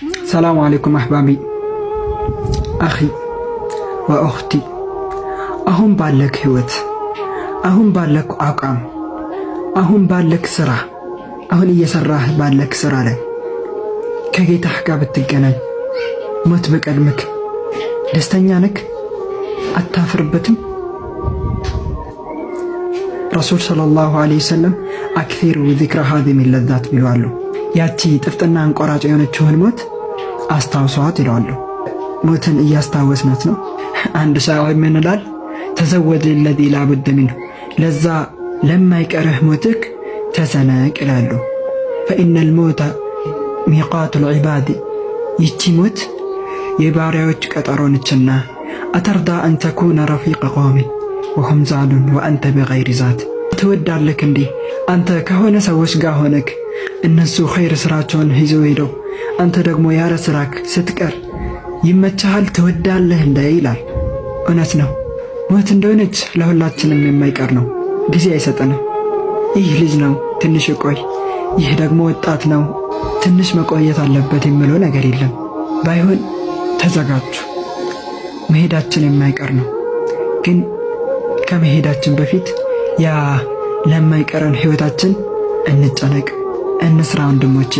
السلام عليكم أحبابي أخي وأختي أهم بالك هوت أهم بالك عقام أهم بالك سرع أهون يسرح بالك سرع لي كي تحكى بالتجنن موت بقدمك دستنيانك أتافر بتم رسول صلى الله عليه وسلم أكثر ذكر هذه من اللذات بيوالو ياتي تفتنا عن قراج عيونتشو الموت أستوصوات يلوالو موتن إياستاوسنت ነው አንድ ሻዕር ምን ይላል ተዘወድ الذي لا بد منه ለዛ ለማይቀርህ ሞትክ ተሰነቅ ይላሉ فإن الموت ميقات العباد ይቺ ሞት የባሪያዎች ቀጠሮ ነችና أترضى أن تكون رفيق قوم وهم زعلون وأنت بغير ذات ትወዳለህ እንዴ አንተ ከሆነ ሰዎች ጋር ሆነክ እነሱ ኸይር ስራቸውን ይዘው ሄደው አንተ ደግሞ ያለ ስራክ ስትቀር ይመቻል ትወዳለህ እንዴ ይላል እውነት ነው ሞት እንደሆነች ለሁላችንም የማይቀር ነው ጊዜ አይሰጠንም ይህ ልጅ ነው ትንሽ ቆይ ይህ ደግሞ ወጣት ነው ትንሽ መቆየት አለበት የሚለው ነገር የለም ባይሆን ተዘጋጁ መሄዳችን የማይቀር ነው ግን ከመሄዳችን በፊት ያ ለማይቀረን ህይወታችን እንጨነቅ እንስራ ወንድሞቼ